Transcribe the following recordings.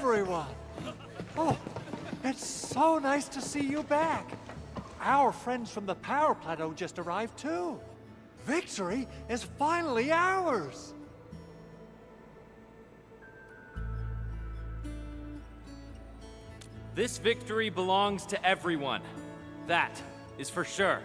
everyone! Oh, it's so nice to see you back. Our friends from the Power Plateau just arrived too. Victory is finally ours! This victory belongs to everyone. That is for sure.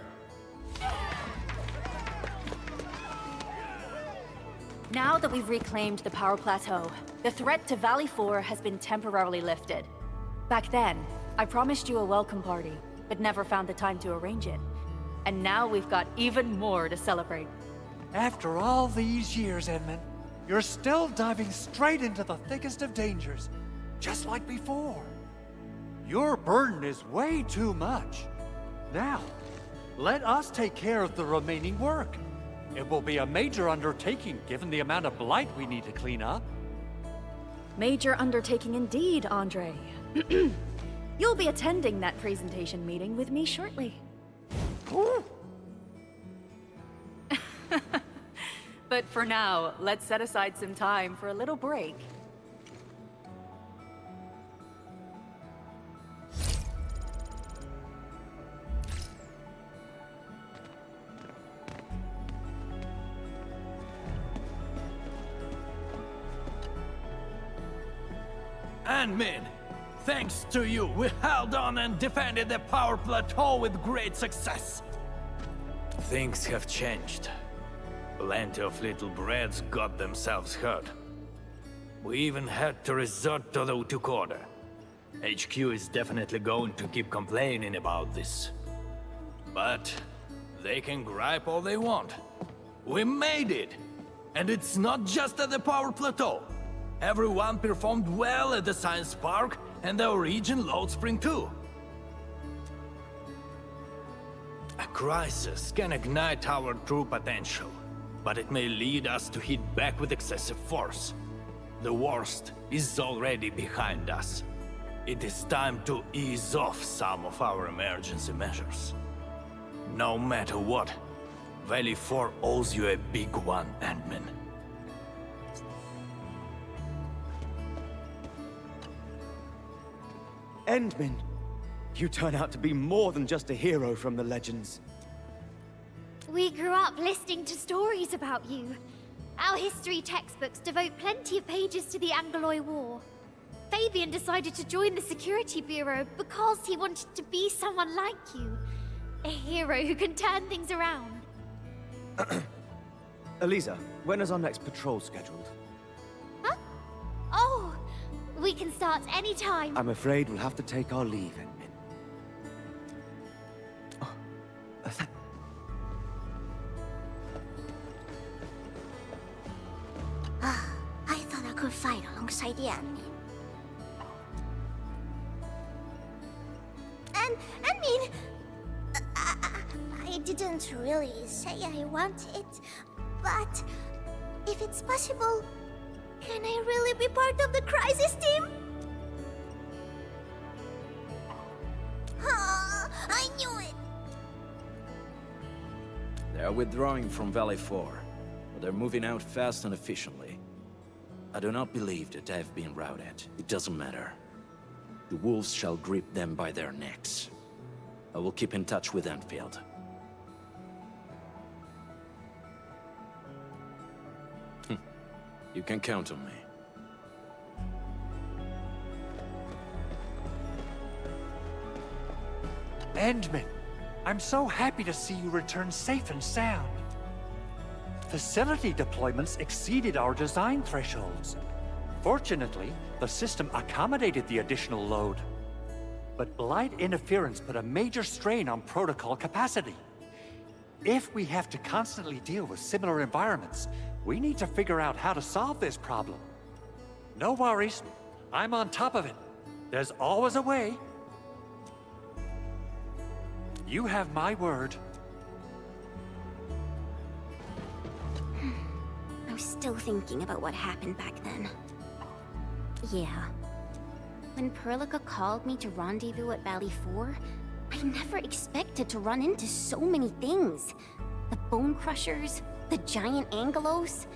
Now that we've reclaimed the Power Plateau, the threat to Valley 4 has been temporarily lifted. Back then, I promised you a welcome party, but never found the time to arrange it. And now we've got even more to celebrate. After all these years, Endmin, you're still diving straight into the thickest of dangers, just like before. Your burden is way too much. Now, let us take care of the remaining work. It will be a major undertaking given the amount of blight we need to clean up. Major undertaking indeed, Andre. You'll be attending that presentation meeting with me shortly. Ooh. But for now, let's set aside some time for a little break. Endmin, thanks to you, we held on and defended the Power Plateau with great success. Things have changed. Plenty of little brats got themselves hurt. We even had to resort to the Utuk order. HQ is definitely going to keep complaining about this. But they can gripe all they want. We made it! And it's not just at the Power Plateau. Everyone performed well at the Science Park and the Origin Load Spring too. A crisis can ignite our true potential, but it may lead us to hit back with excessive force. The worst is already behind us. It is time to ease off some of our emergency measures. No matter what, Valley 4 owes you a big one, Endmin. Endmin, you turn out to be more than just a hero from the legends. We grew up listening to stories about you. Our history textbooks devote plenty of pages to the Angloy War. Fabian decided to join the Security Bureau because he wanted to be someone like you. A hero who can turn things around. Eliza, when is our next patrol scheduled? Huh? Oh, we can start anytime. I'm afraid we'll have to take our leave, Endmin. Oh, I thought I could fight alongside the Endmin. I didn't really say I want it, but if it's possible, can I really be part of the crisis team? I knew it! They're withdrawing from Valley 4, but they're moving out fast and efficiently. I do not believe that they've been routed. It doesn't matter. The wolves shall grip them by their necks. I will keep in touch with Endfield. You can count on me. Endmin, I'm so happy to see you return safe and sound. Facility deployments exceeded our design thresholds. Fortunately, the system accommodated the additional load. But blight interference put a major strain on protocol capacity. If we have to constantly deal with similar environments, we need to figure out how to solve this problem. No worries, I'm on top of it. There's always a way. You have my word. I'm still thinking about what happened back then. Yeah. When Perlica called me to rendezvous at Valley 4, I never expected to run into so many things. The Bone Crushers, the giant Angelos,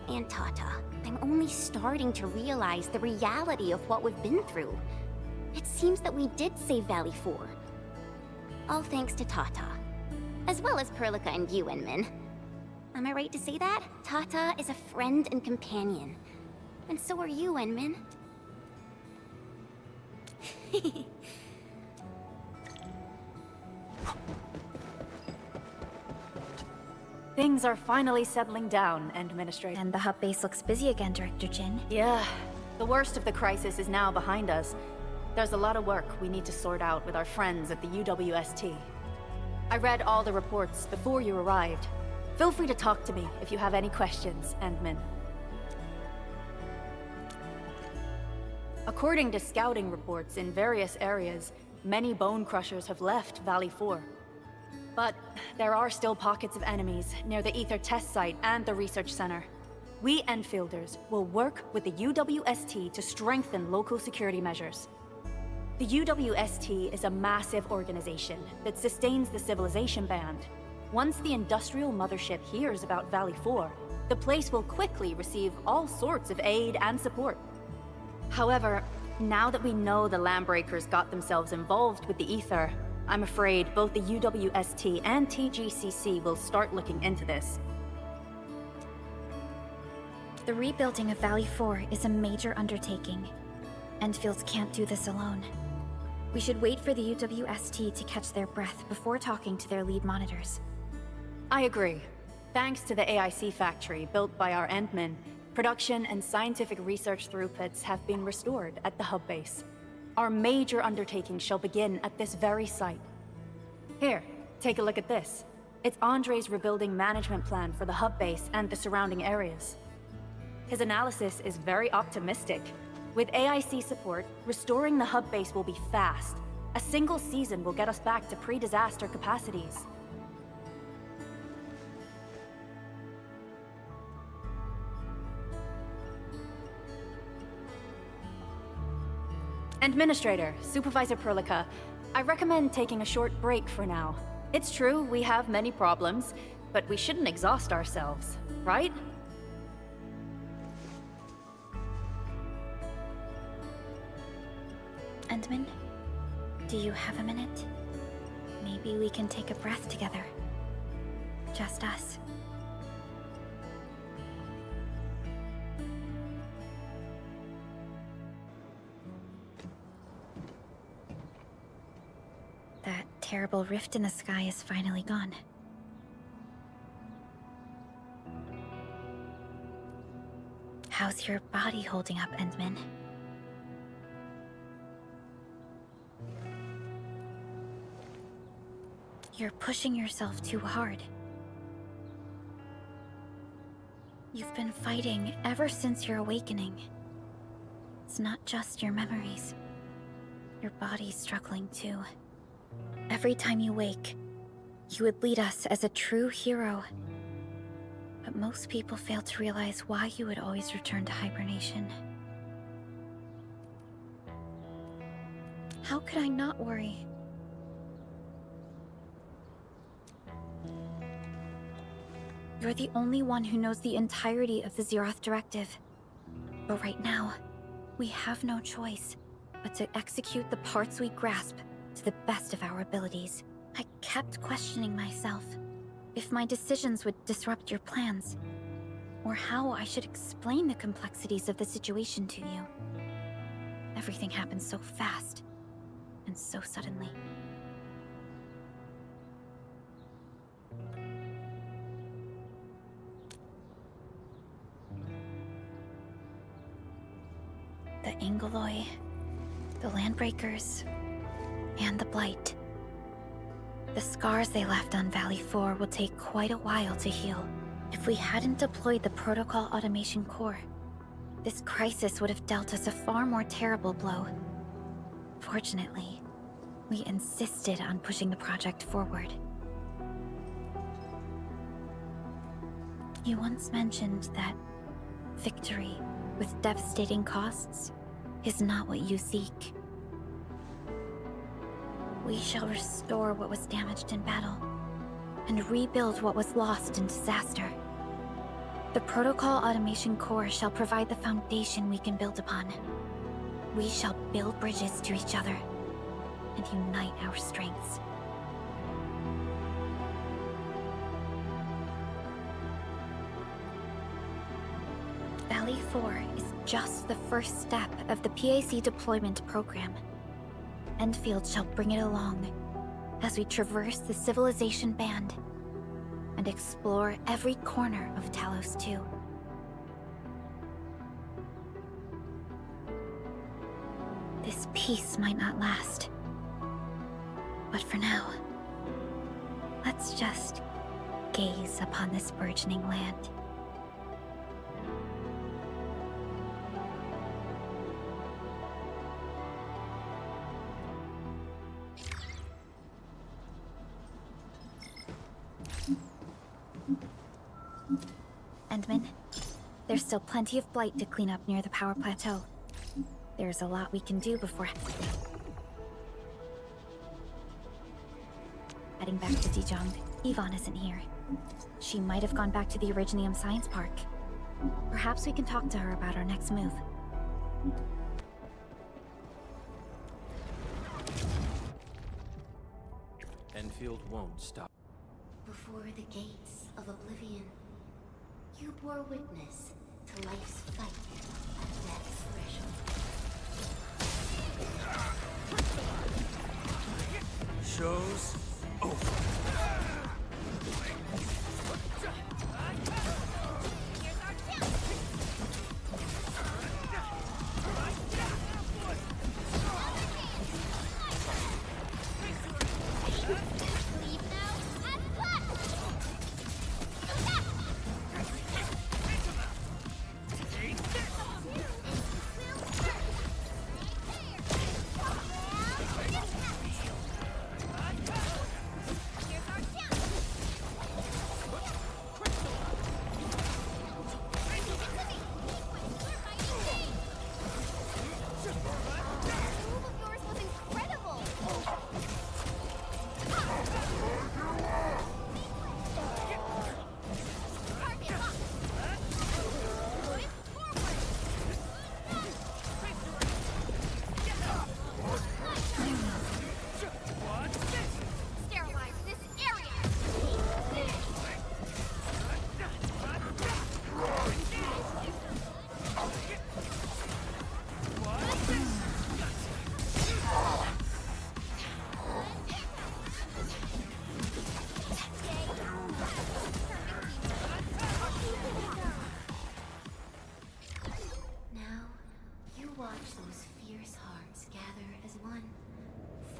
and Tata. I'm only starting to realize the reality of what we've been through. It seems that we did save Valley 4. All thanks to Tata. As well as Perlica and you, Endmin. Am I right to say that? Tata is a friend and companion. And so are you, Endmin. Things are finally settling down, Endministrator. And the hub base looks busy again, Director Jin. Yeah, the worst of the crisis is now behind us. There's a lot of work we need to sort out with our friends at the UWST. I read all the reports before you arrived. Feel free to talk to me if you have any questions, Endmin. According to scouting reports in various areas, many bone crushers have left Valley 4. But there are still pockets of enemies near the Ether test site and the research center. We Enfielders will work with the UWST to strengthen local security measures. The UWST is a massive organization that sustains the Civilization Band. Once the industrial mothership hears about Valley 4, the place will quickly receive all sorts of aid and support. However, now that we know the Landbreakers got themselves involved with the Ether, I'm afraid both the UWST and TGCC will start looking into this. The rebuilding of Valley 4 is a major undertaking. Endfields can't do this alone. We should wait for the UWST to catch their breath before talking to their lead monitors. I agree. Thanks to the AIC factory built by our Endmen, production and scientific research throughputs have been restored at the hub base. Our major undertaking shall begin at this very site. Here, take a look at this. It's Andre's rebuilding management plan for the hub base and the surrounding areas. His analysis is very optimistic. With AIC support, restoring the hub base will be fast. A single season will get us back to pre-disaster capacities. Administrator, Supervisor Perlica, I recommend taking a short break for now. It's true, we have many problems, but we shouldn't exhaust ourselves, right? Endmin, do you have a minute? Maybe we can take a breath together. Just us. That terrible rift in the sky is finally gone. How's your body holding up, Endmin? You're pushing yourself too hard. You've been fighting ever since your awakening. It's not just your memories. Your body's struggling too. Every time you wake, you would lead us as a true hero. But most people fail to realize why you would always return to hibernation. How could I not worry? You're the only one who knows the entirety of the Zeroth Directive. But right now, we have no choice but to execute the parts we grasp to the best of our abilities. I kept questioning myself if my decisions would disrupt your plans, or how I should explain the complexities of the situation to you. Everything happened so fast, and so suddenly. The Angoloi, the Landbreakers, and the Blight. The scars they left on Valley 4 will take quite a while to heal. If we hadn't deployed the Protocol Automation Core, this crisis would have dealt us a far more terrible blow. Fortunately, we insisted on pushing the project forward. You once mentioned that victory with devastating costs is not what you seek. We shall restore what was damaged in battle, and rebuild what was lost in disaster. The Protocol Automation Core shall provide the foundation we can build upon. We shall build bridges to each other and unite our strengths. Valley 4 is just the first step of the PAC deployment program. Endfield shall bring it along as we traverse the Civilization Band and explore every corner of Talos 2. This peace might not last. But for now, let's just gaze upon this burgeoning land. Endmin, there's still plenty of blight to clean up near the power plateau. There's a lot we can do before heading back to Dijon. Yvonne isn't here. She might have gone back to the Originium Science Park. Perhaps we can talk to her about our next move. Enfield won't stop. Before the gates of oblivion, you bore witness to life's fight at death's threshold. Show's over.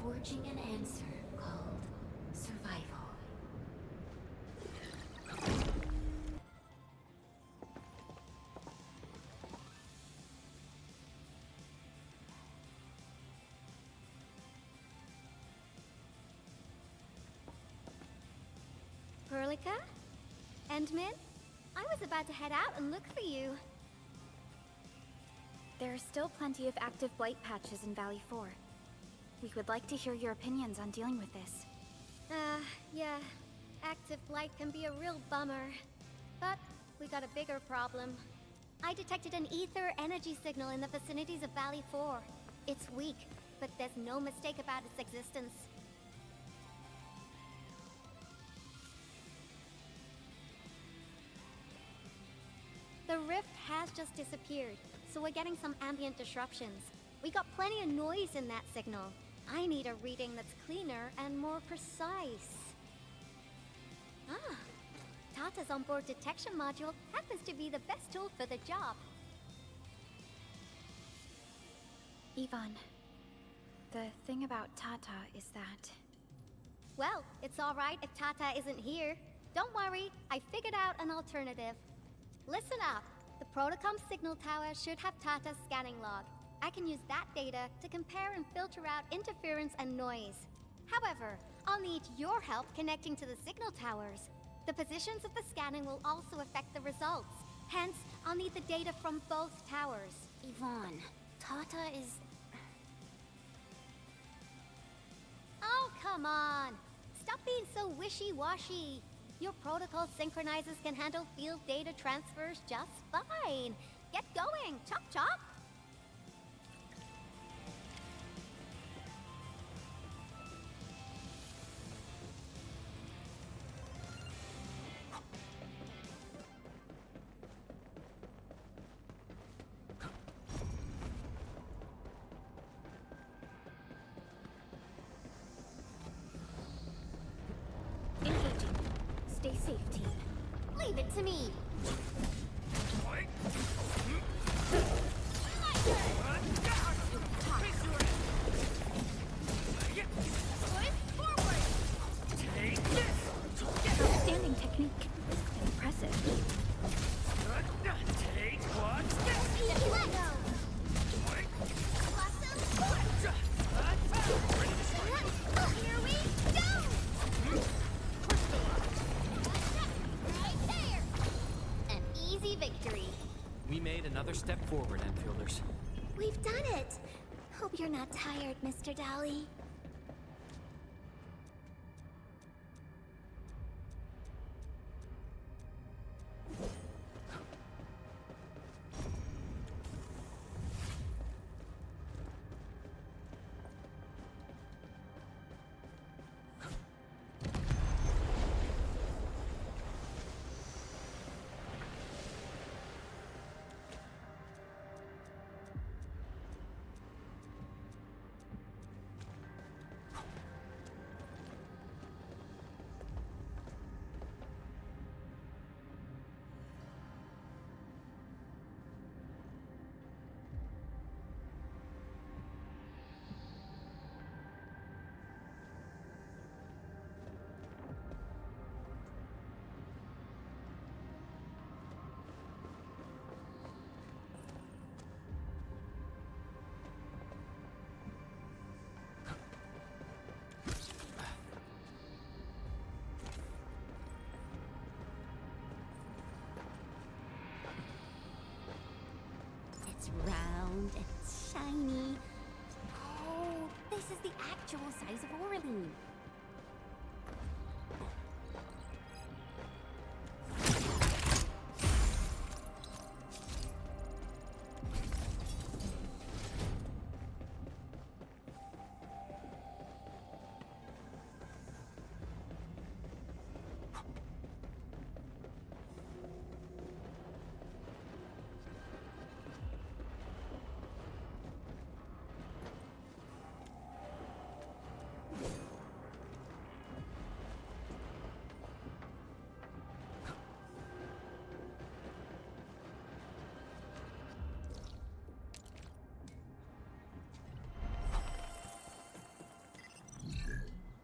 Forging an answer called survival. Perlica? Endmin? I was about to head out and look for you. There are still plenty of active blight patches in Valley 4. We would like to hear your opinions on dealing with this. Yeah. Active blight can be a real bummer. But we got a bigger problem. I detected an ether energy signal in the vicinities of Valley 4. It's weak, but there's no mistake about its existence. The rift has just disappeared, so we're getting some ambient disruptions. We got plenty of noise in that signal. I need a reading that's cleaner and more precise. Ah, Tata's onboard detection module happens to be the best tool for the job. Yvonne, the thing about Tata is that... Well, it's alright if Tata isn't here. Don't worry, I figured out an alternative. Listen up. The Protocom signal tower should have Tata's scanning log. I can use that data to compare and filter out interference and noise. However, I'll need your help connecting to the signal towers. The positions of the scanning will also affect the results. Hence, I'll need the data from both towers. Yvonne, Tata is... Oh, come on! Stop being so wishy-washy. Your protocol synchronizers can handle field data transfers just fine. Get going, chop chop! Engaging. Stay safe, team. Leave it to me. Outstanding technique. Impressive. Here we go! Right there! An easy victory. We made another step forward, Enfielders. We've done it! Hope you're not tired, Mr. Dowley. It's round and shiny. Oh, this is the actual size of Orlean.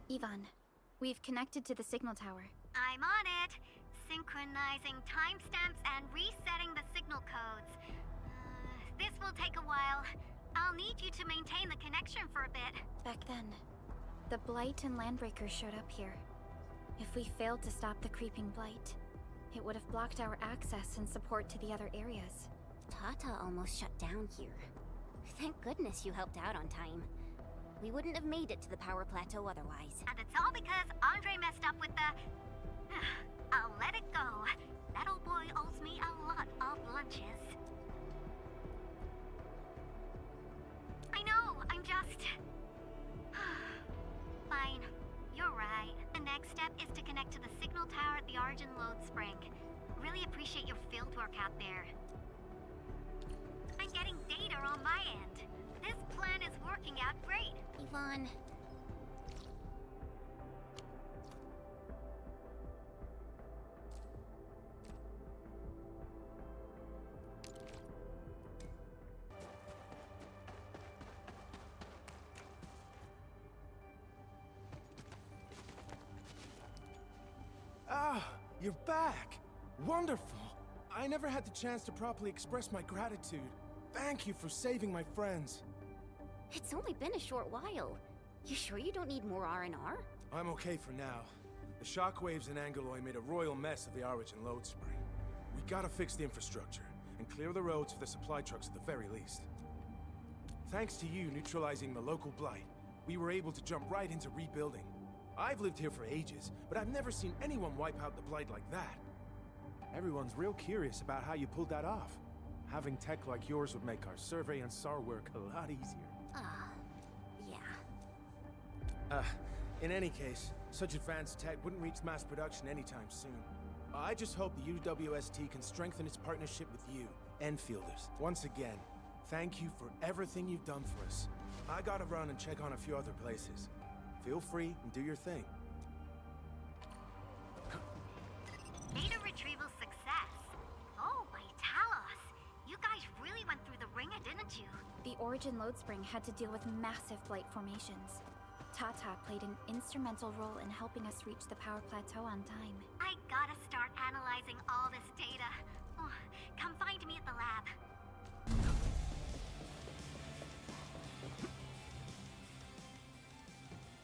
Ivan, we've connected to the signal tower. I'm on it. Synchronizing timestamps and resetting the signal codes. This will take a while. I'll need you to maintain the connection for a bit. Back then, the Blight and Landbreakers showed up here. If we failed to stop the creeping Blight, it would have blocked our access and support to the other areas. Tata almost shut down here. Thank goodness you helped out on time. We wouldn't have made it to the power plateau otherwise. And it's all because Andre messed up with the... I'll let it go. That old boy owes me a lot of lunches. I know, I'm just... Fine. You're right. The next step is to connect to the signal tower at the Origin Load Spring. Really appreciate your fieldwork out there. I'm getting data on my end. This plan is working out great. Ivan. Ah, you're back! Wonderful! I never had the chance to properly express my gratitude. Thank you for saving my friends. It's only been a short while. You sure you don't need more R&R? I'm okay for now. The shockwaves in Angaloy made a royal mess of the Origin Load Spring. We gotta fix the infrastructure, and clear the roads for the supply trucks at the very least. Thanks to you neutralizing the local blight, we were able to jump right into rebuilding. I've lived here for ages, but I've never seen anyone wipe out the Blight like that. Everyone's real curious about how you pulled that off. Having tech like yours would make our survey and SAR work a lot easier. Yeah. In any case, such advanced tech wouldn't reach mass production anytime soon. I just hope the UWST can strengthen its partnership with you, Enfielders. Once again, thank you for everything you've done for us. I gotta run and check on a few other places. Feel free and do your thing. Data retrieval success. Oh, my Talos. You guys really went through the ringer, didn't you? The Origin load spring had to deal with massive blight formations. Tata played an instrumental role in helping us reach the power plateau on time. I gotta start analyzing all this data. Oh, come find me at the lab.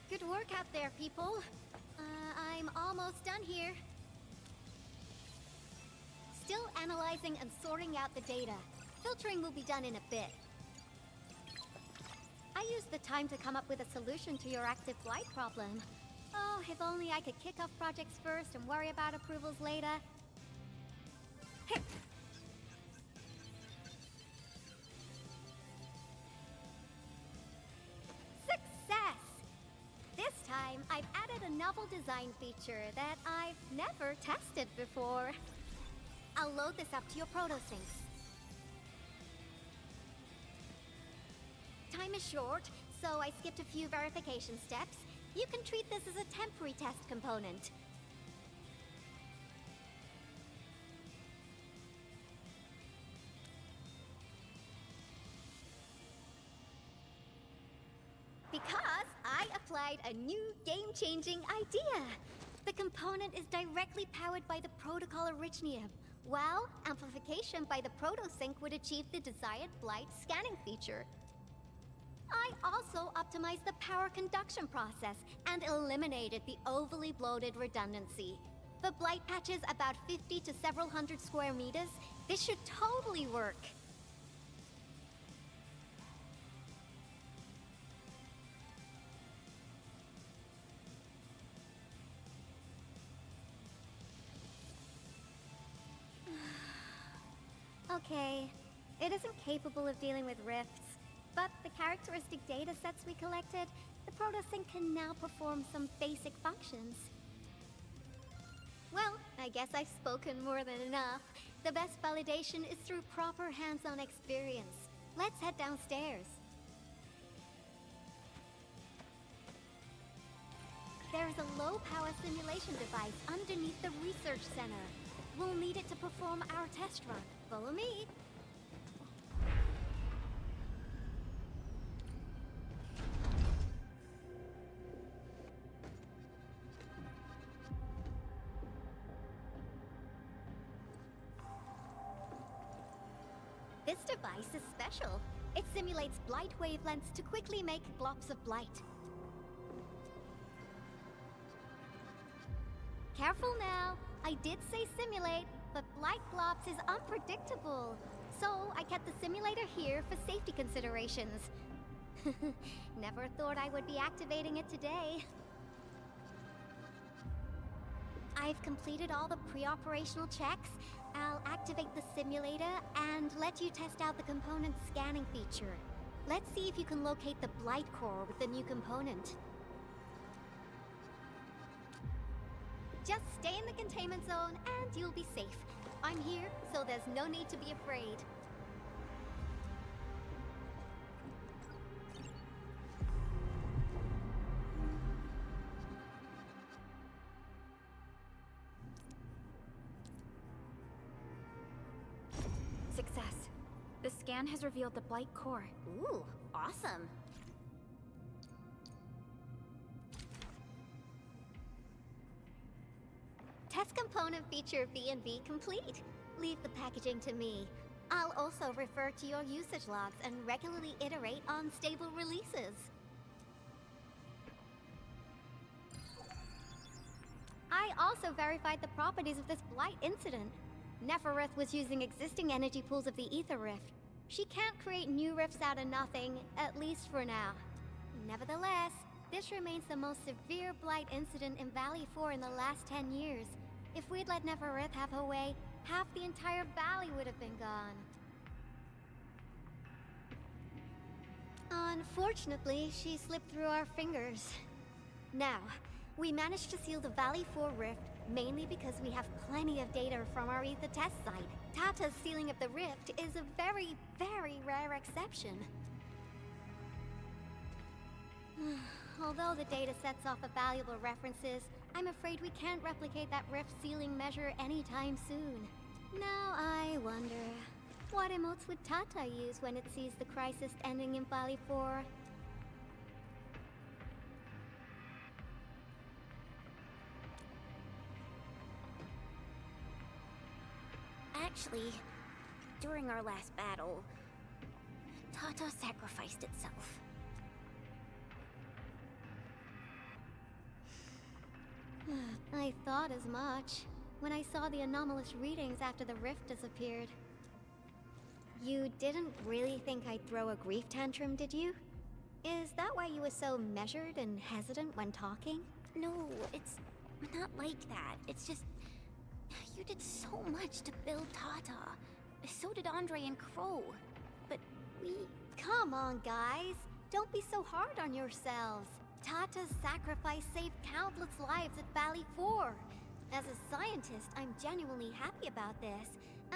Good work out there, people. I'm almost done here. Still analyzing and sorting out the data. Filtering will be done in a bit. I used the time to come up with a solution to your active blight problem. Oh, if only I could kick off projects first and worry about approvals later. Success! This time, I've added a novel design feature that I've never tested before. I'll load this up to your protosyncs. Time is short, so I skipped a few verification steps. You can treat this as a temporary test component. Because I applied a new game-changing idea. The component is directly powered by the protocol Originium, while amplification by the protosync would achieve the desired blight scanning feature. I also optimized the power conduction process and eliminated the overly bloated redundancy. For blight patches about 50 to several hundred square meters, this should totally work. Okay, it isn't capable of dealing with rifts. But the characteristic data sets we collected, the protosync can now perform some basic functions. Well, I guess I've spoken more than enough. The best validation is through proper hands-on experience. Let's head downstairs. There is a low-power simulation device underneath the research center. We'll need it to perform our test run. Follow me. This device is special. It simulates blight wavelengths to quickly make globs of blight. Careful now. I did say simulate, but blight globs is unpredictable. So I kept the simulator here for safety considerations. Never thought I would be activating it today. I've completed all the pre-operational checks. I'll activate the simulator and let you test out the component scanning feature. Let's see if you can locate the blight core with the new component. Just stay in the containment zone and you'll be safe. I'm here, so there's no need to be afraid. Success. The scan has revealed the blight core. Ooh, awesome. Test component feature B&B complete. Leave the packaging to me. I'll also refer to your usage logs and regularly iterate on stable releases. I also verified the properties of this blight incident. Nefereth was using existing energy pools of the Ether Rift. She can't create new rifts out of nothing, at least for now. Nevertheless, This remains the most severe blight incident in Valley 4 in the last 10 years. If we'd let Neferith have her way, half the entire valley would have been gone. Unfortunately, she slipped through our fingers. Now, we managed to seal the Valley 4 rift mainly because we have plenty of data from our ether test site. Tata's sealing of the rift is a very, very rare exception. Although the data sets off valuable references, I'm afraid we can't replicate that rift sealing measure anytime soon. Now I wonder, what emotes would Tata use when it sees the crisis ending in Valley 4? Actually, during our last battle, Tata sacrificed itself. I thought as much when I saw the anomalous readings after the rift disappeared. You didn't really think I'd throw a grief tantrum, did you? Is that why you were so measured and hesitant when talking? No, it's not like that. It's just... you did so much to build Tata. So did Andre and Crow. But we... Come on, guys. Don't be so hard on yourselves. Tata's sacrifice saved countless lives at Valley 4. As a scientist, I'm genuinely happy about this,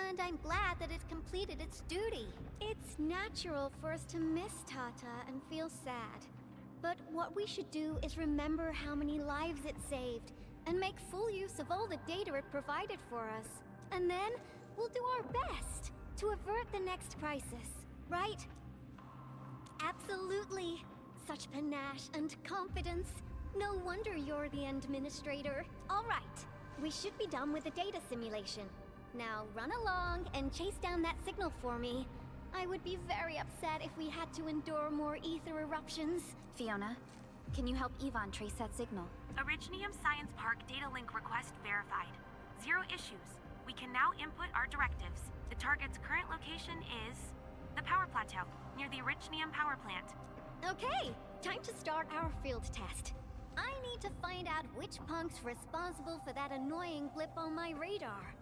and I'm glad that it completed its duty. It's natural for us to miss Tata and feel sad. But what we should do is remember how many lives it saved, and make full use of all the data it provided for us. And then, we'll do our best to avert the next crisis, right? Absolutely. Such panache and confidence. No wonder you're the Endministrator. All right, we should be done with the data simulation. Now run along and chase down that signal for me. I would be very upset if we had to endure more ether eruptions. Fiona, can you help Yvonne trace that signal? Originium Science Park data link request verified. 0 issues. We can now input our directives. The target's current location is the power plateau, near the Originium power plant. Okay, time to start our field test. I need to find out which punk's responsible for that annoying blip on my radar.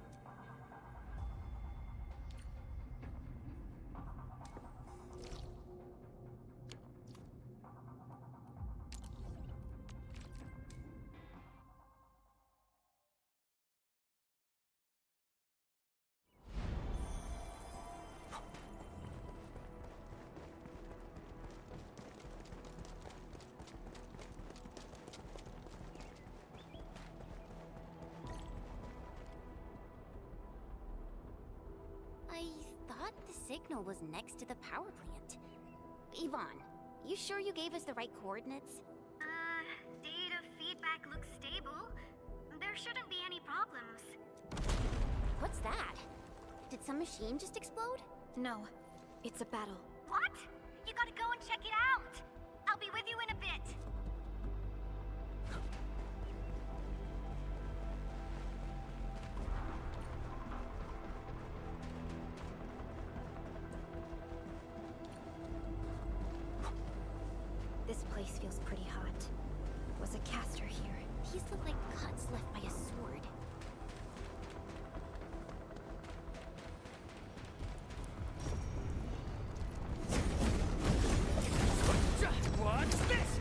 I thought the signal was next to the power plant. Yvonne, you sure you gave us the right coordinates? Data feedback looks stable. There shouldn't be any problems. What's that? Did some machine just explode? No, it's a battle. What? You gotta go and check it out! I'll be with you in a bit. This place feels pretty hot. Was a caster here? These look like cuts left by a sword. What's this?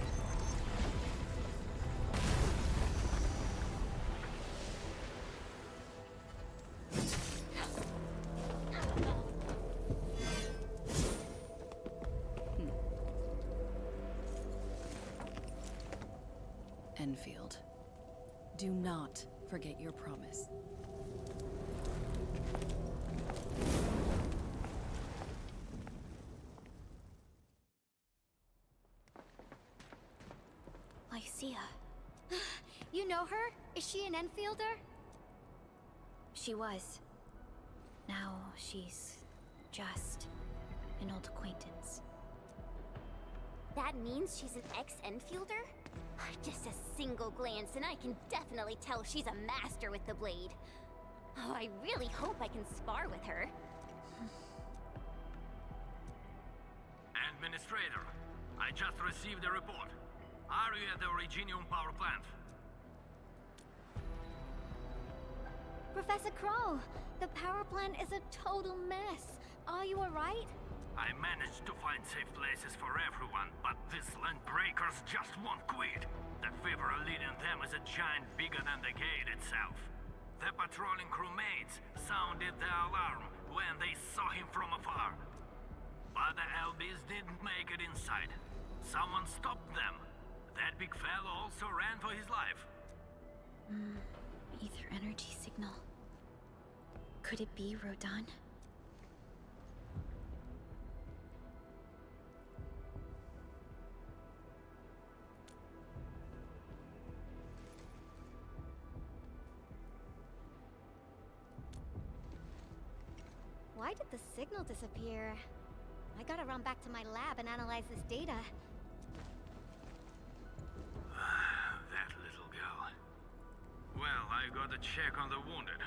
Endfield, do not forget your promise. Lycia. You know her? Is she an Enfielder? She was. Now she's just an old acquaintance. That means she's an ex-Enfielder? Just a single glance and I can definitely tell she's a master with the blade. Oh, I really hope I can spar with her. Endministrator, I just received a report. Are you at the Originium power plant? Professor Crow, the power plant is a total mess. Are you alright? I managed to find safe places for everyone, but these land breakers just won't quit. The fever leading them is a giant bigger than the gate itself. The patrolling crewmates sounded the alarm when they saw him from afar. But the LBs didn't make it inside. Someone stopped them. That big fellow also ran for his life. Ether energy signal. Could it be Rodan? Why did the signal disappear? I gotta run back to my lab and analyze this data. That little girl. Well, I gotta check on the wounded.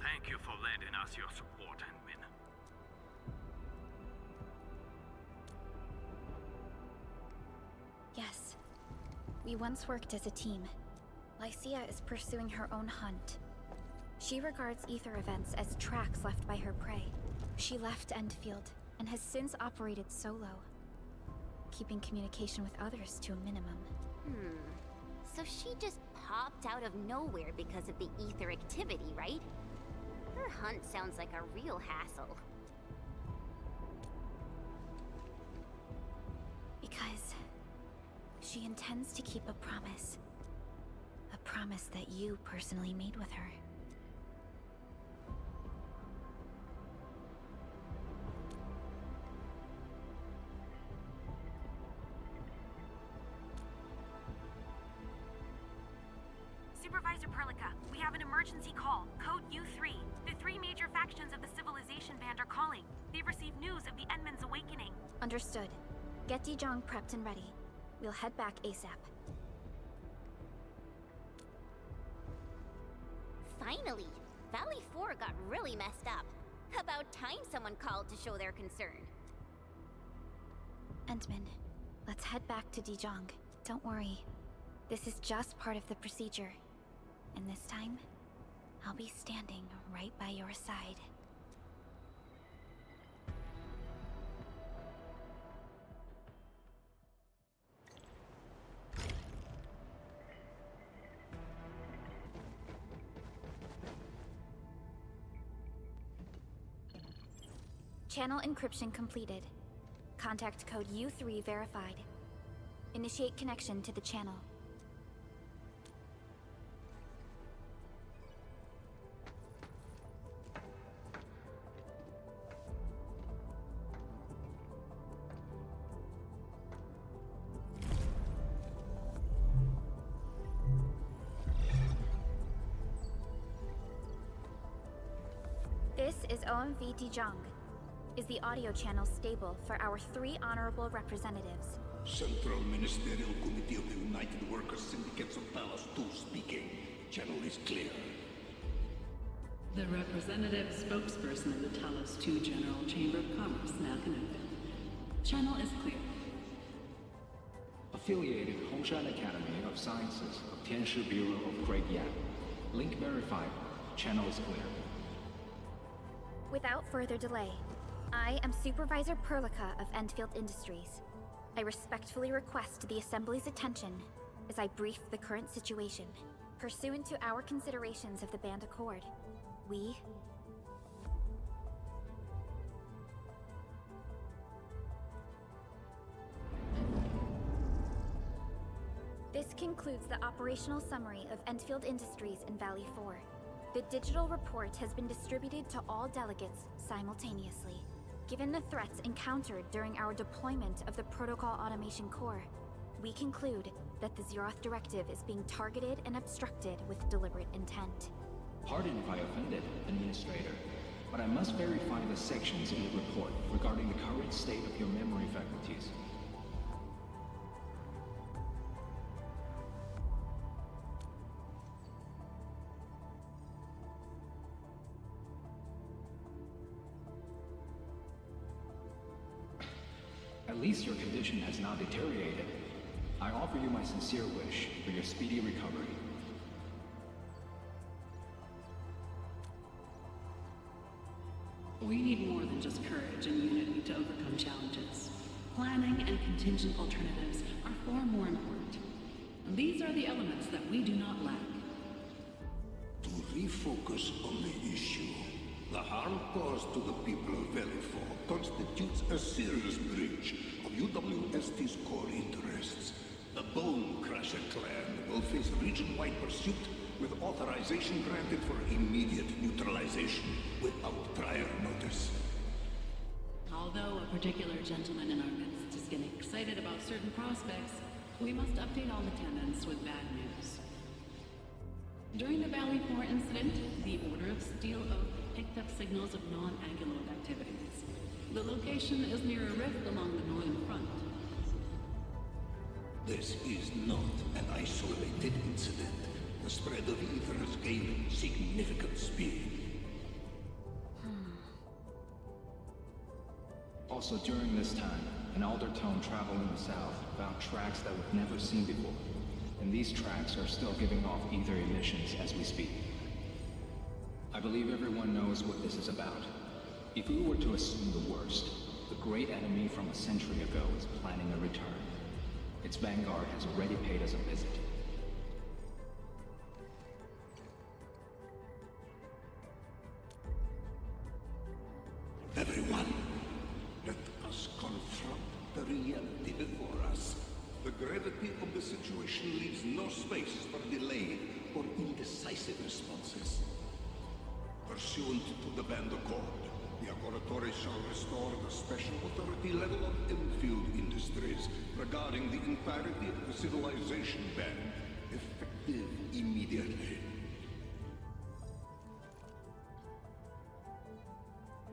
Thank you for lending us your support, Endmin. Yes. We once worked as a team. Lycia is pursuing her own hunt. She regards ether events as tracks left by her prey. She left Endfield and has since operated solo, keeping communication with others to a minimum. So she just popped out of nowhere because of the ether activity, right? Her hunt sounds like a real hassle. Because she intends to keep a promise. A promise that you personally made with her. Supervisor Perlica, we have an emergency call. Code U3. The three major factions of the Civilization Band are calling. They've received news of the Endman's awakening. Understood. Get Dijong prepped and ready. We'll head back ASAP. Finally! Valley 4 got really messed up. About time someone called to show their concern. Endmin, let's head back to Dijong. Don't worry. This is just part of the procedure. And this time, I'll be standing right by your side. Channel encryption completed. Contact code U3 verified. Initiate connection to the channel. This is OMV Dijong. Is the audio channel stable for our 3 honorable representatives? Central Ministerial Committee of the United Workers Syndicates of Talos 2 speaking. Channel is clear. The representative spokesperson of the Talos 2 General Chamber of Commerce now connected. Channel is clear. Affiliated Hongshan Academy of Sciences of Tianshi Bureau of Craig Yap. Link verified. Channel is clear. Without further delay, I am Supervisor Perlica of Endfield Industries. I respectfully request the Assembly's attention as I brief the current situation. Pursuant to our considerations of the Band Accord, we... This concludes the operational summary of Endfield Industries in Valley 4. The digital report has been distributed to all delegates simultaneously. Given the threats encountered during our deployment of the Protocol Automation Core, we conclude that the Zeroth Directive is being targeted and obstructed with deliberate intent. Pardon if I offended, Administrator, but I must verify the sections in the report regarding the current state of your memory faculties. At least your condition has not deteriorated. I offer you my sincere wish for your speedy recovery. We need more than just courage and unity to overcome challenges. Planning and contingent alternatives are far more important. And these are the elements that we do not lack. To refocus on the issue, the harm caused to the people of Valleyfall constitutes a serious breach of UWST's core interests. The Bone Crusher clan will face region-wide pursuit with authorization granted for immediate neutralization without prior notice. Although a particular gentleman in our midst is getting excited about certain prospects, we must update all attendants with bad news. During the Valley 4 incident, the Order of Steel Oak picked up signals of non-Anguloid activities. The location is near a rift along the northern front. This is not an isolated incident. The spread of ether has gained significant speed. Also, during this time, an Aldertone traveling south found tracks that we've never seen before. And these tracks are still giving off ether emissions as we speak. I believe everyone knows what this is about. If we were to assume the worst, the great enemy from a century ago is planning a return. Its vanguard has already paid us a visit. Everyone, let us confront the reality before us. The gravity of the situation leaves no space for delayed or indecisive responses. Pursuant to the Band Accord, the Agoratory shall restore the special authority level of Endfield Industries regarding the entirety of the civilization band, effective immediately.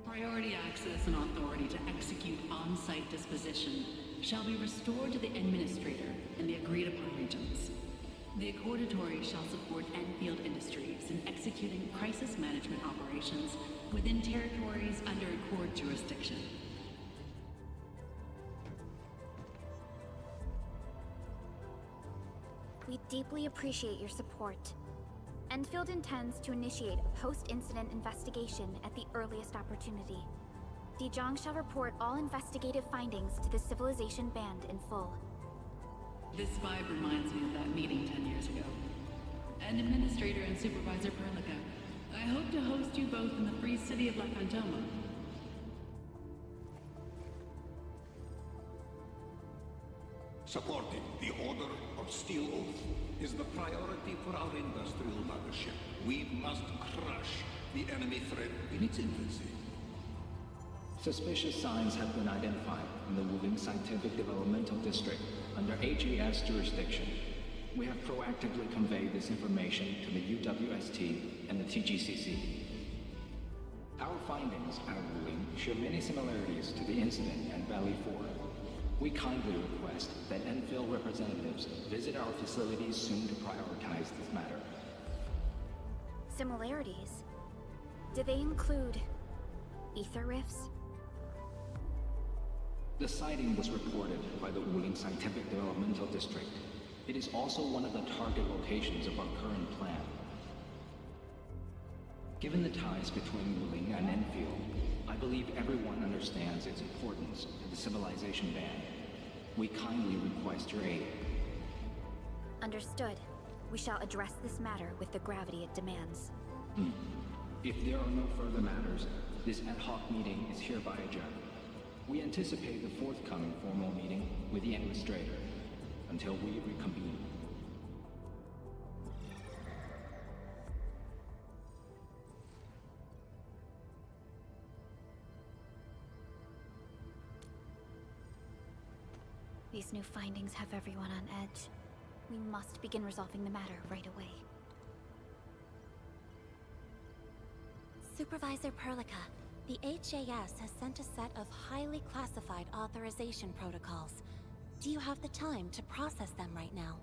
Priority access and authority to execute on-site disposition shall be restored to the Endministrator in the agreed-upon regions. The Accordatory shall support Endfield Industries in executing crisis management operations within territories under Accord jurisdiction. We deeply appreciate your support. Endfield intends to initiate a post-incident investigation at the earliest opportunity. Dijong shall report all investigative findings to the Civilization Band in full. This vibe reminds me of that meeting 10 years ago. And Administrator and Supervisor Perlica, I hope to host you both in the free city of La Fantoma. Supporting the Order of Steel Oath is the priority for our industrial mothership. We must crush the enemy threat in its infancy. Suspicious signs have been identified in the Wuling Scientific Developmental District under HAS jurisdiction. We have proactively conveyed this information to the UWST and the TGCC. Our findings out of Wuling show many similarities to the incident at Valley 4. We kindly request that Endfield representatives visit our facilities soon to prioritize this matter. Similarities? Do they include ether rifts? The sighting was reported by the Wuling Scientific Developmental District. It is also one of the target locations of our current plan. Given the ties between Wuling and Endfield, I believe everyone understands its importance to the Civilization Band. We kindly request your aid. Understood. We shall address this matter with the gravity it demands. If there are no further matters, this ad hoc meeting is hereby adjourned. We anticipate the forthcoming formal meeting with the Endministrator until we reconvene. These new findings have everyone on edge. We must begin resolving the matter right away. Supervisor Perlica, the HAS has sent a set of highly classified authorization protocols. Do you have the time to process them right now?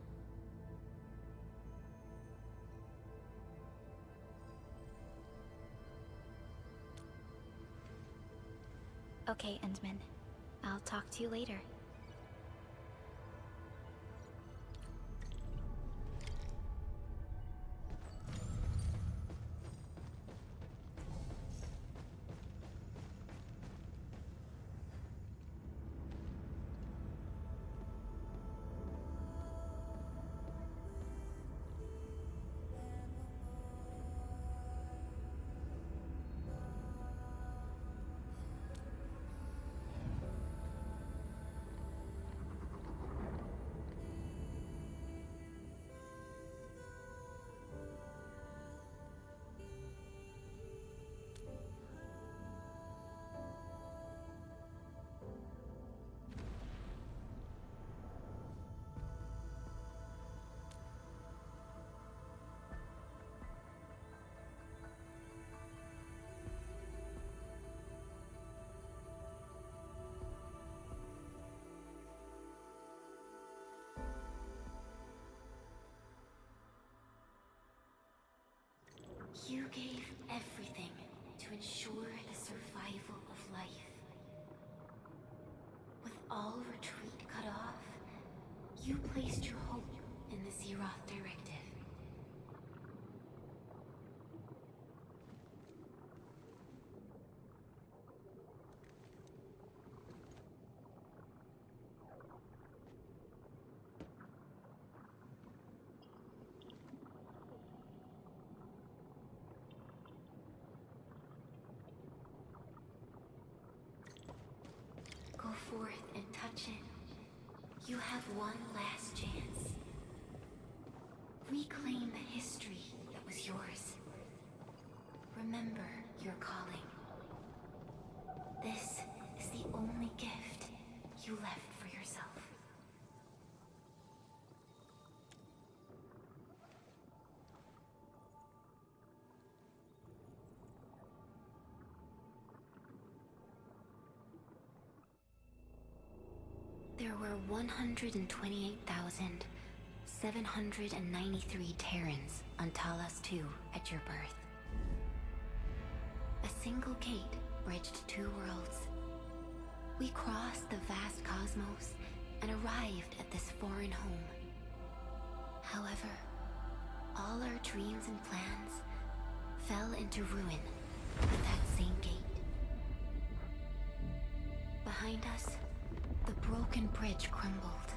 Okay, Endmin. I'll talk to you later. You gave everything to ensure the survival of life. With all retreat cut off, you placed your hope in the Zeroth Directive. Go forth and touch it. You have one last chance. Reclaim the history that was yours. Remember your calling. This is the only gift you left for yourself. There were 128,793 Terrans on Talos II at your birth. A single gate bridged two worlds. We crossed the vast cosmos and arrived at this foreign home. However, all our dreams and plans fell into ruin at that same gate. Behind us, the broken bridge crumbled.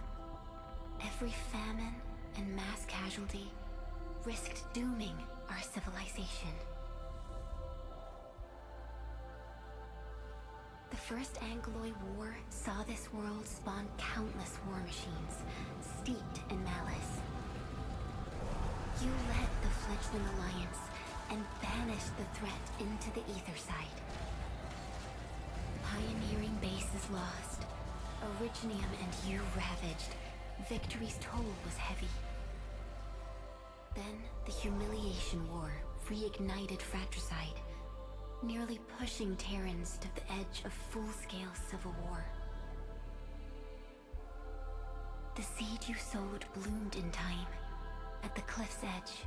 Every famine and mass casualty risked dooming our civilization. The First Angloid War saw this world spawn countless war machines, steeped in malice. You led the fledgling alliance and banished the threat into the ether side. Pioneering bases lost, Originium and you ravaged. Victory's toll was heavy. Then the Humiliation War reignited fratricide, nearly pushing Terrans to the edge of full-scale civil war. The seed you sowed bloomed in time. At the cliff's edge,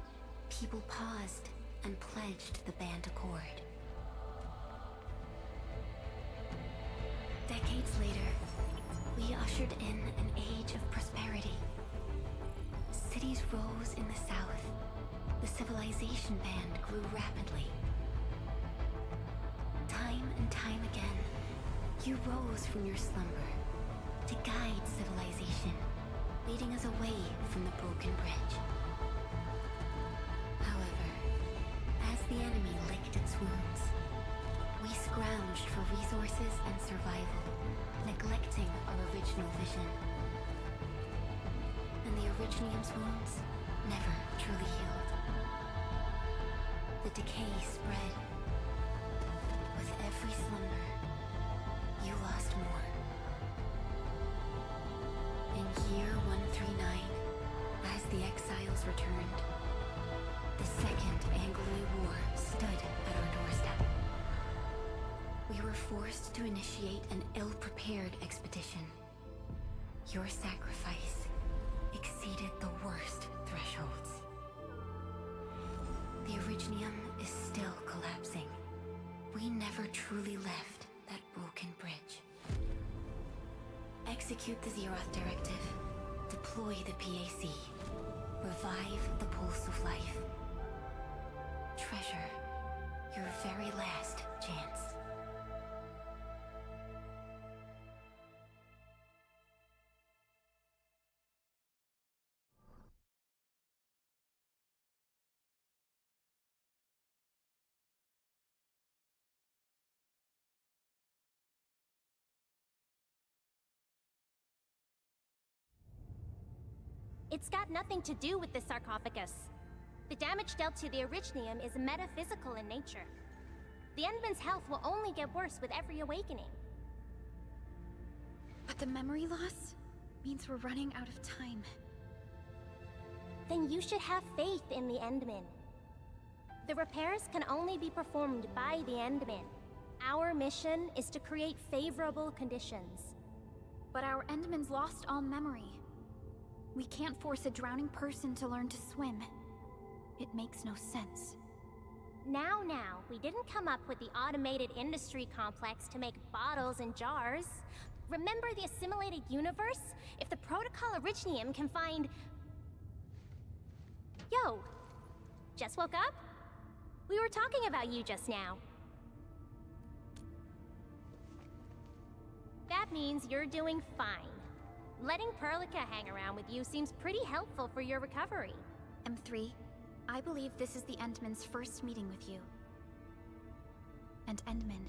people paused and pledged the Band Accord. Decades later, we ushered in an age of prosperity. Cities rose in the south. The civilization band grew rapidly. Time and time again, you rose from your slumber to guide civilization, leading us away from the broken bridge. However, as the enemy licked its wounds, we scrounged for resources and survival, neglecting our original vision. And the Originium's wounds never truly healed. The decay spread. With every slumber, you lost more. In year 139, as the exiles returned, the Second Angloid War stood at our doorstep. We were forced to initiate an ill-prepared expedition. Your sacrifice exceeded the worst thresholds. The Originium is still collapsing. We never truly left that broken bridge. Execute the Zeroth Directive. Deploy the PAC. Revive the pulse of life. Treasure your very last chance. It's got nothing to do with the sarcophagus. The damage dealt to the Originium is metaphysical in nature. The Endman's health will only get worse with every awakening. But the memory loss means we're running out of time. Then you should have faith in the Endman. The repairs can only be performed by the Endman. Our mission is to create favorable conditions. But our Endman's lost all memory. We can't force a drowning person to learn to swim. It makes no sense. Now, we didn't come up with the automated industry complex to make bottles and jars. Remember the assimilated universe? If the Protocol Originium can find... Yo! Just woke up? We were talking about you just now. That means you're doing fine. Letting Perlica hang around with you seems pretty helpful for your recovery. M3, I believe this is the Endman's first meeting with you. And Endman,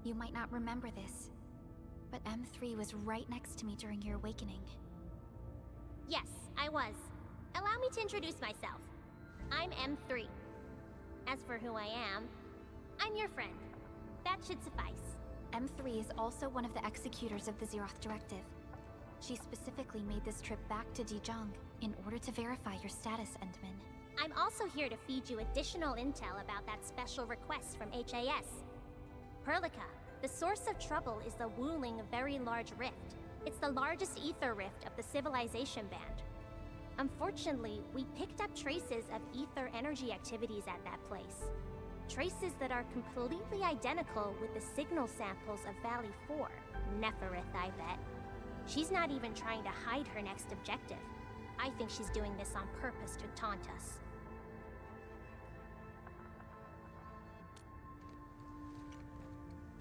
you might not remember this, but M3 was right next to me during your awakening. Yes, I was. Allow me to introduce myself. I'm M3. As for who I am, I'm your friend. That should suffice. M3 is also one of the executors of the Zeroth Directive. She specifically made this trip back to Dijon in order to verify your status, Endman. I'm also here to feed you additional intel about that special request from HAS. Perlica, the source of trouble is the Wuling Very Large Rift. It's the largest ether rift of the Civilization Band. Unfortunately, we picked up traces of ether energy activities at that place. Traces that are completely identical with the signal samples of Valley 4. Neferith, I bet. She's not even trying to hide her next objective. I think she's doing this on purpose to taunt us.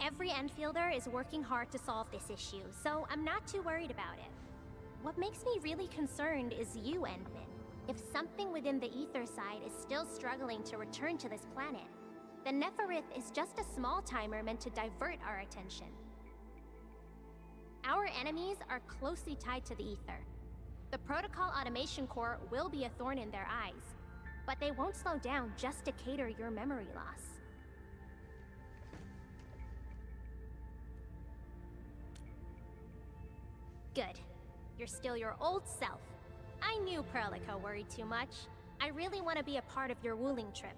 Every Enfielder is working hard to solve this issue, so I'm not too worried about it. What makes me really concerned is you, Endman. If something within the ether side is still struggling to return to this planet, then Neferith is just a small timer meant to divert our attention. Our enemies are closely tied to the ether. The Protocol Automation Core will be a thorn in their eyes, but they won't slow down just to cater your memory loss. Good. You're still your old self. I knew Perlica worried too much. I really want to be a part of your Wuling trip.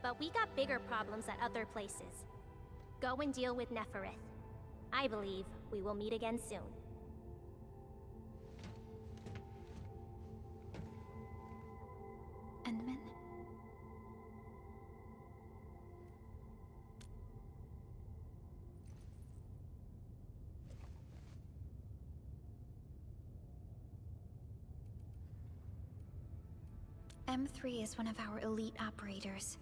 But we got bigger problems at other places. Go and deal with Neferith. I believe we will meet again soon. Endman? M3 is one of our elite operators.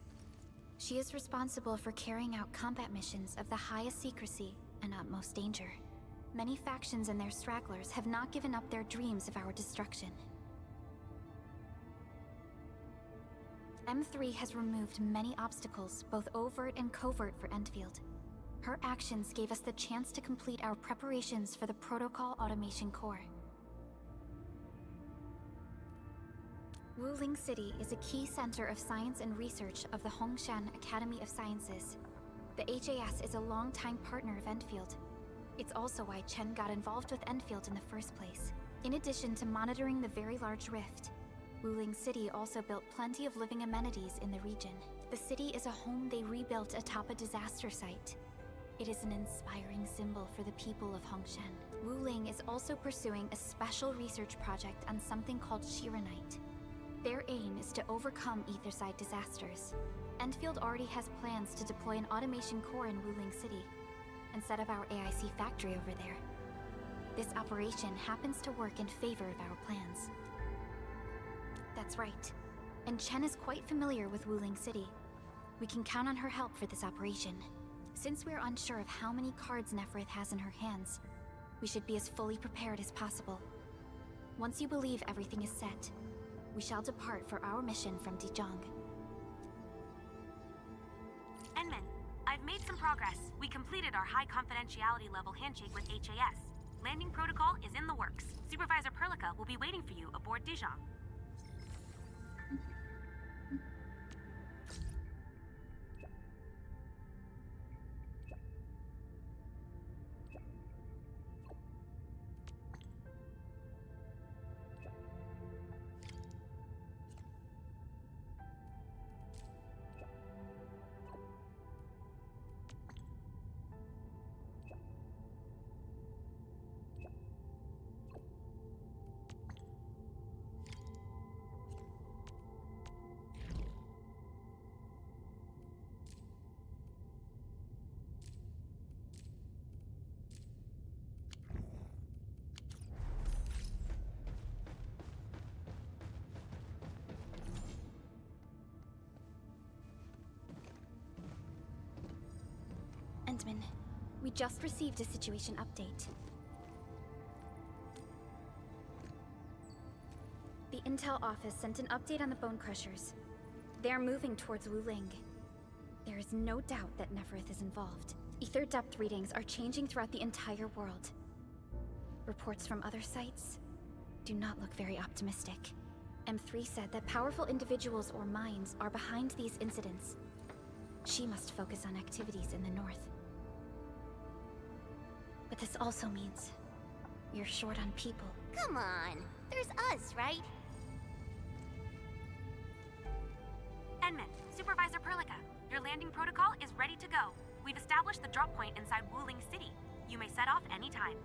She is responsible for carrying out combat missions of the highest secrecy and utmost danger. Many factions and their stragglers have not given up their dreams of our destruction. M3 has removed many obstacles, both overt and covert, for Endfield. Her actions gave us the chance to complete our preparations for the Protocol Automation Core. Wuling City is a key center of science and research of the Hongshan Academy of Sciences. The HAS is a longtime partner of Endfield. It's also why Chen got involved with Endfield in the first place. In addition to monitoring the Very Large Rift, Wuling City also built plenty of living amenities in the region. The city is a home they rebuilt atop a disaster site. It is an inspiring symbol for the people of Hongshan. Wuling is also pursuing a special research project on something called Shiranite. Their aim is to overcome Etherside disasters. Endfield already has plans to deploy an automation core in Wuling City and set up our AIC factory over there. This operation happens to work in favor of our plans. That's right. And Chen is quite familiar with Wuling City. We can count on her help for this operation. Since we're unsure of how many cards Neferith has in her hands, we should be as fully prepared as possible. Once you believe everything is set, we shall depart for our mission from Dijon. Endman, I've made some progress. We completed our high confidentiality level handshake with HAS. Landing protocol is in the works. Supervisor Perlica will be waiting for you aboard Dijon. Endmin. We just received a situation update. The Intel office sent an update on the Bone Crushers. They are moving towards Wuling. There is no doubt that Neferith is involved. Ether depth readings are changing throughout the entire world. Reports from other sites do not look very optimistic. M3 said that powerful individuals or minds are behind these incidents. She must focus on activities in the north. But this also means you're short on people. Come on, there's us, right? Endmin, Supervisor Perlica, your landing protocol is ready to go. We've established the drop point inside Wuling City. You may set off anytime.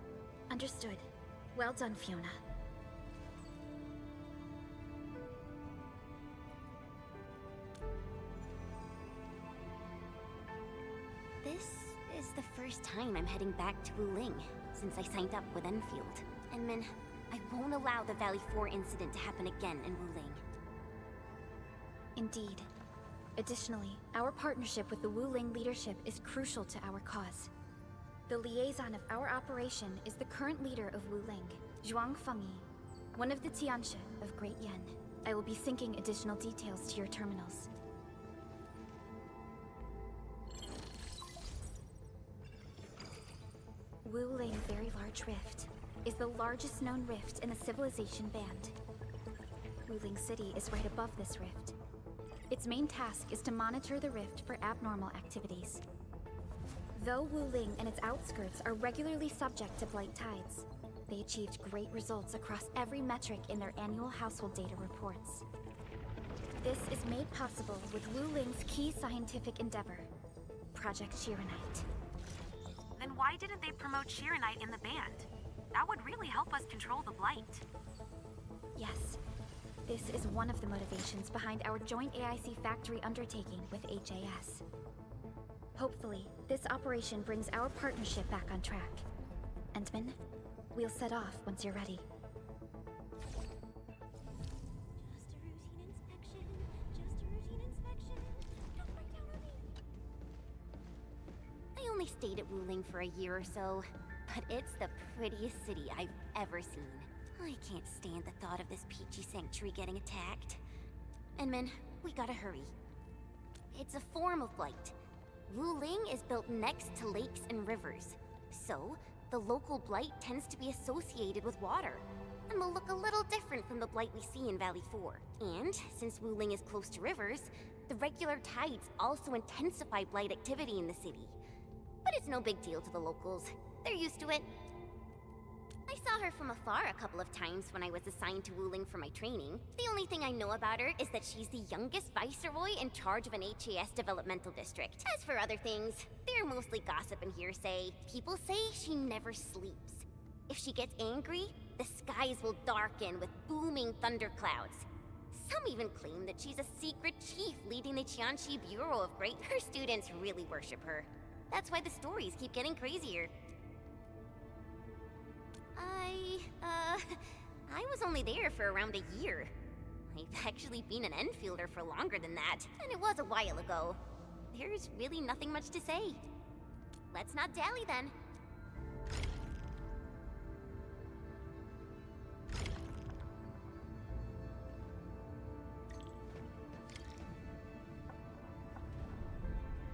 Understood. Well done, Fiona. This is the first time I'm heading back to Wuling since I signed up with Enfield. Endmin, I won't allow the Valley 4 incident to happen again in Wuling. Indeed. Additionally, our partnership with the Wuling leadership is crucial to our cause. The liaison of our operation is the current leader of Wuling, Zhuang Fengyi, one of the Tianxia of Great Yen. I will be syncing additional details to your terminals. Wuling Very Large Rift is the largest known rift in the Civilization Band. Wuling City is right above this rift. Its main task is to monitor the rift for abnormal activities. Though Wuling and its outskirts are regularly subject to blight tides, they achieved great results across every metric in their annual household data reports. This is made possible with Wuling's key scientific endeavor, Project Shiranite. Then why didn't they promote Shiranite in the band? That would really help us control the blight. Yes, this is one of the motivations behind our joint AIC factory undertaking with HAS. Hopefully, this operation brings our partnership back on track. Endmin, we'll set off once you're ready. I only stayed at Wuling for a year or so, but it's the prettiest city I've ever seen. I can't stand the thought of this peachy sanctuary getting attacked. Endmin, we gotta hurry. It's a form of blight. Wuling is built next to lakes and rivers, so the local blight tends to be associated with water, and will look a little different from the blight we see in Valley 4. And since Wuling is close to rivers, the regular tides also intensify blight activity in the city. But it's no big deal to the locals. They're used to it. I saw her from afar a couple of times when I was assigned to Wuling for my training. The only thing I know about her is that she's the youngest viceroy in charge of an HAS developmental district. As for other things, they're mostly gossip and hearsay. People say she never sleeps. If she gets angry, the skies will darken with booming thunderclouds. Some even claim that she's a secret chief leading the Qianxi Bureau of Great. Her students really worship her. That's why the stories keep getting crazier. I was only there for around a year. I've actually been an Enfielder for longer than that, and it was a while ago. There's really nothing much to say. Let's not dally then.